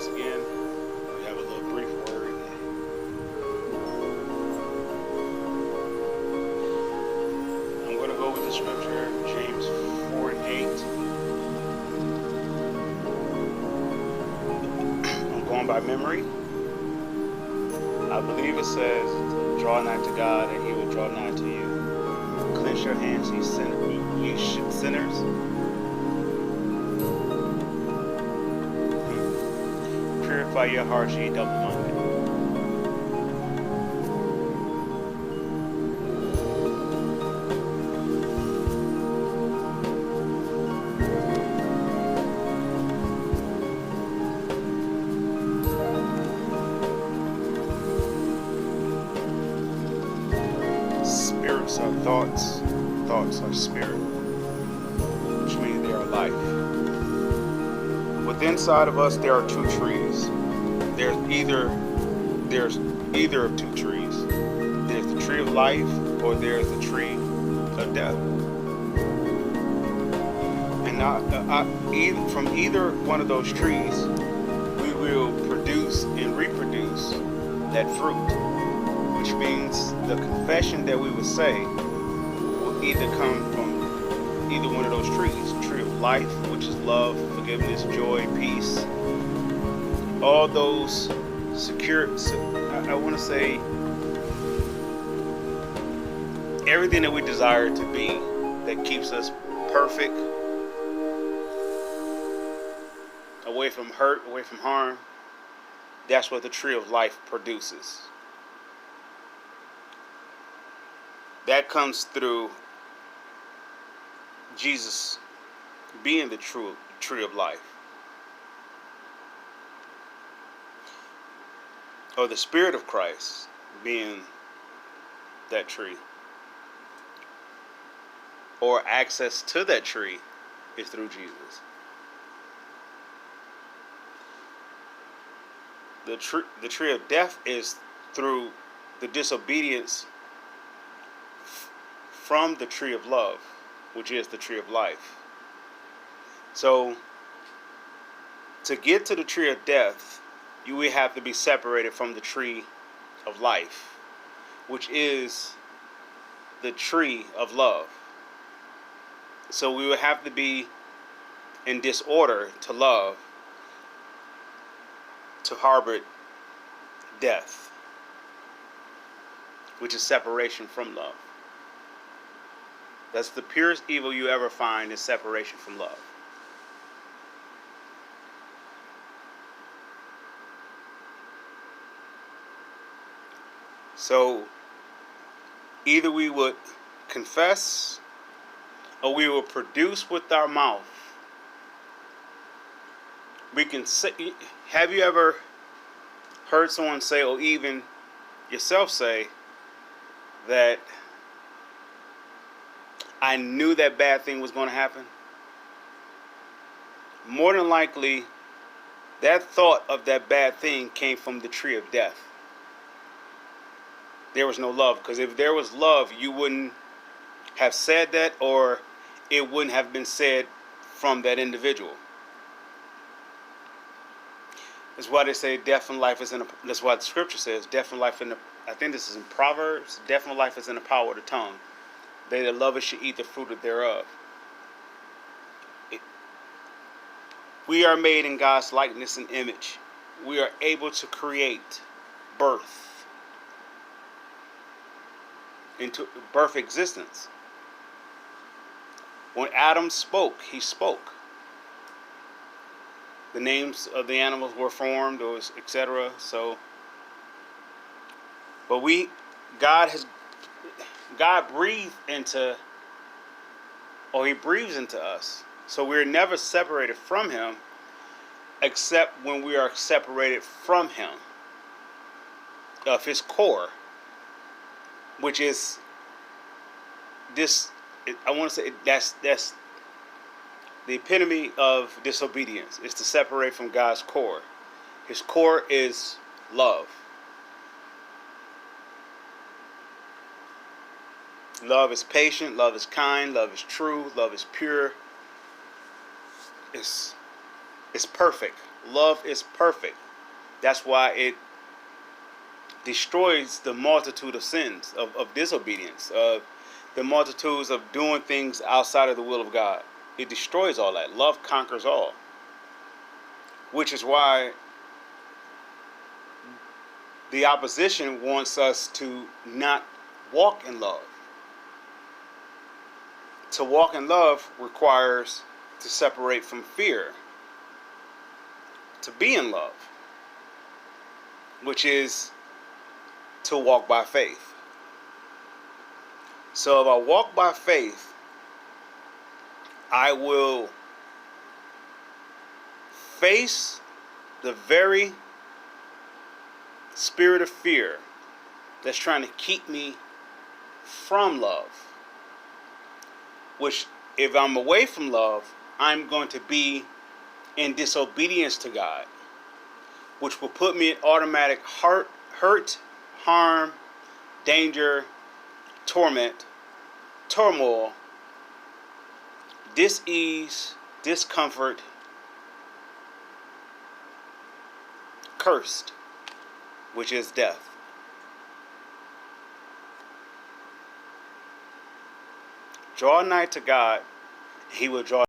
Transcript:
once again. We have a little brief word. I'm going to go with the scripture, James 4 and 8. I'm going by memory. I believe it says, draw nigh to God and he will draw nigh to you. Cleanse your hands, ye sinners. Purify your hearts, ye double-minded. Spirits are thoughts, thoughts are spirit, which means they are life. Within inside of us there are two trees. There's either of two trees. There's the tree of life or there's the tree of death. And from either one of those trees, we will produce and reproduce that fruit, which means the confession that we would say will either come from either one of those trees. The tree of life, which is love, forgiveness, joy, peace, all those I want to say everything that we desire to be that keeps us perfect, away from hurt, away from harm. That's what the tree of life produces. That comes through Jesus being the true tree of life. Or the Spirit of Christ being that tree. Or access to that tree is through Jesus. The tree of death is through the disobedience from the tree of love, which is the tree of life. So, to get to the tree of death, you will have to be separated from the tree of life, which is the tree of love. So we would have to be in disorder to love, to harbor death, which is separation from love. That's the purest evil you ever find, is separation from love. So either we would confess or we will produce with our mouth. We can say, have you ever heard someone say, or even yourself say, that I knew that bad thing was going to happen? More than likely, that thought of that bad thing came from the tree of death. There was no love, because if there was love, you wouldn't have said that, or it wouldn't have been said from that individual. That's why they say death and life is in that's why the scripture says death and life I think this is in Proverbs, death and life is in the power of the tongue. They that love it should eat the fruit thereof. We are made in God's likeness and image. We are able to create birth existence. When Adam spoke, he spoke. The names of the animals were formed, or etc. So, but God breathed into, or he breathes into us. So we're never separated from him, except when we are separated from him, of his core, which is this. I want to say that's the epitome of disobedience, is to separate from God's core. His core is love. Love is patient, love is kind, love is true, love is pure. It's perfect. Love is perfect. That's why it destroys the multitude of sins, of disobedience, of the multitudes of doing things outside of the will of God. It destroys all that. Love conquers all. Which is why the opposition wants us to not walk in love. To walk in love requires to separate from fear, to be in love, which is to walk by faith. So if I walk by faith, I will face the very spirit of fear that's trying to keep me from love. Which, if I'm away from love, I'm going to be in disobedience to God, which will put me in automatic hurt, harm, danger, torment, turmoil, dis-ease, discomfort, cursed, which is death. Draw nigh to God, He will draw